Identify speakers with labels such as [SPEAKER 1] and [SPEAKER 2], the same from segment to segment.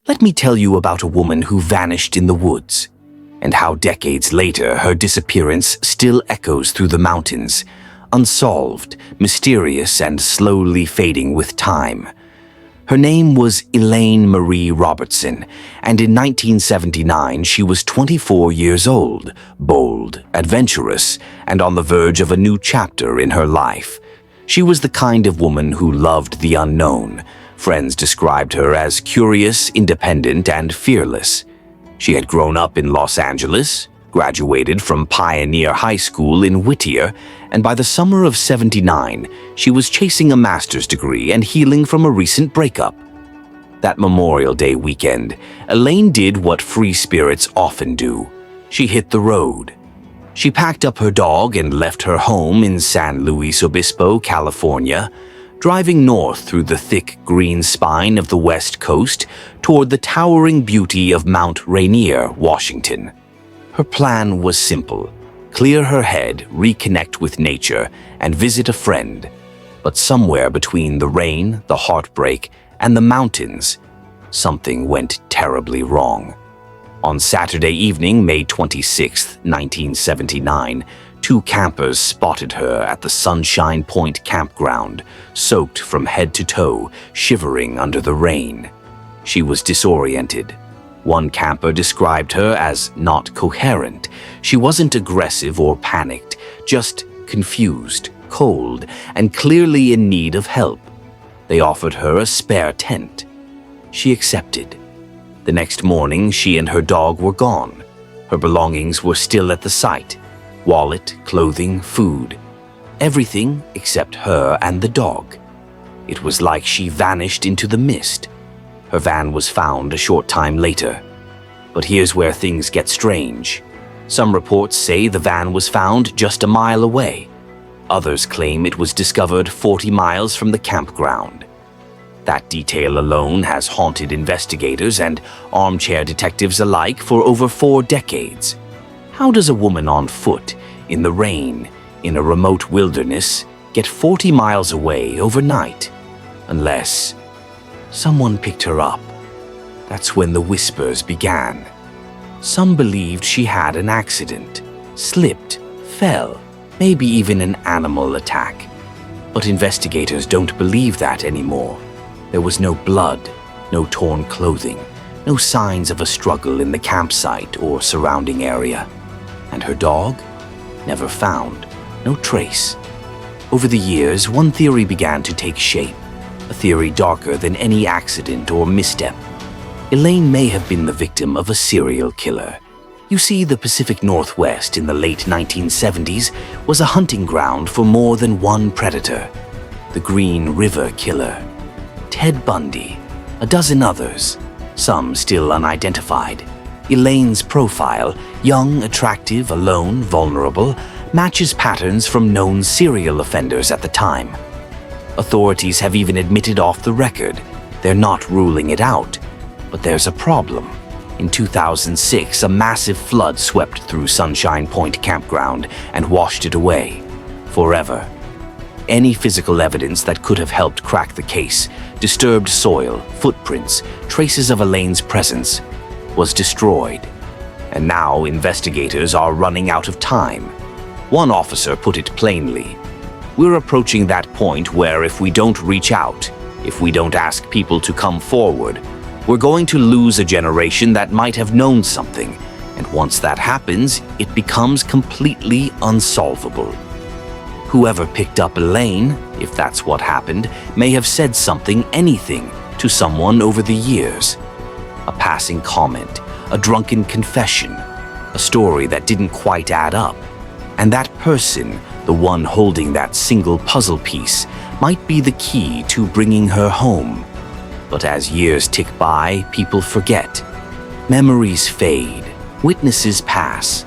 [SPEAKER 1] Let me tell you about a woman who vanished in the woods, and how decades later her disappearance still echoes through the mountains, unsolved, mysterious, and slowly fading with time. Her name was Elaine Marie Robertson, and in 1979 she was 24 years old, bold, adventurous, and on the verge of a new chapter in her life. She was the kind of woman who loved the unknown. Friends described her as curious, independent, and fearless. She had grown up in Los Angeles, graduated from Pioneer High School in Whittier, and by the summer of '79, she was chasing a master's degree and healing from a recent breakup. That Memorial Day weekend, Elaine did what free spirits often do. She hit the road. She packed up her dog and left her home in San Luis Obispo, California, driving north through the thick green spine of the West Coast toward the towering beauty of Mount Rainier, Washington. Her plan was simple: clear her head, reconnect with nature, and visit a friend. But somewhere between the rain, the heartbreak, and the mountains, something went terribly wrong. On Saturday evening, May 26, 1979, two campers spotted her at the Sunshine Point Campground, soaked from head to toe, shivering under the rain. She was disoriented. One camper described her as not coherent. She wasn't aggressive or panicked, just confused, cold, and clearly in need of help. They offered her a spare tent. She accepted. The next morning, she and her dog were gone. Her belongings were still at the site: wallet, clothing, food. Everything except her and the dog. It was like she vanished into the mist. Her van was found a short time later. But here's where things get strange. Some reports say the van was found just a mile away. Others claim it was discovered 40 miles from the campground. That detail alone has haunted investigators and armchair detectives alike for over 4 decades. How does a woman on foot, in the rain, in a remote wilderness, get 40 miles away overnight? Unless someone picked her up. That's when the whispers began. Some believed she had an accident, slipped, fell, maybe even an animal attack. But investigators don't believe that anymore. There was no blood, no torn clothing, no signs of a struggle in the campsite or surrounding area. And her dog? Never found, no trace. Over the years, one theory began to take shape, a theory darker than any accident or misstep. Elaine may have been the victim of a serial killer. You see, the Pacific Northwest in the late 1970s was a hunting ground for more than one predator. The Green River Killer, Ted Bundy, a dozen others, some still unidentified. Elaine's profile, young, attractive, alone, vulnerable, matches patterns from known serial offenders at the time. Authorities have even admitted off the record they're not ruling it out. But there's a problem. In 2006, a massive flood swept through Sunshine Point Campground and washed it away, forever. Any physical evidence that could have helped crack the case, disturbed soil, footprints, traces of Elaine's presence, was destroyed. And now investigators are running out of time. One officer put it plainly: we're approaching that point where if we don't reach out, if we don't ask people to come forward, we're going to lose a generation that might have known something, and once that happens, it becomes completely unsolvable. Whoever picked up Elaine, if that's what happened, may have said something, anything, to someone over the years. A passing comment, a drunken confession, a story that didn't quite add up. And that person, the one holding that single puzzle piece, might be the key to bringing her home. But as years tick by, people forget. Memories fade. Witnesses pass.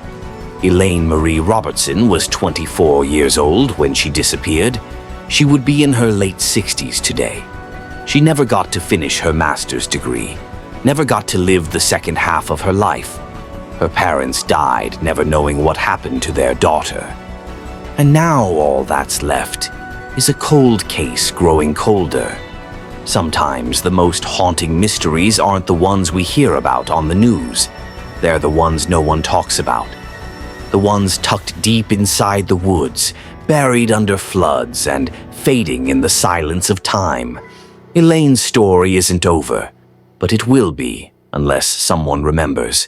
[SPEAKER 1] Elaine Marie Robertson was 24 years old when she disappeared. She would be in her late 60s today. She never got to finish her master's degree, never got to live the second half of her life. Her parents died, never knowing what happened to their daughter. And now all that's left is a cold case growing colder. Sometimes the most haunting mysteries aren't the ones we hear about on the news. They're the ones no one talks about. The ones tucked deep inside the woods, buried under floods and fading in the silence of time. Elaine's story isn't over, but it will be unless someone remembers.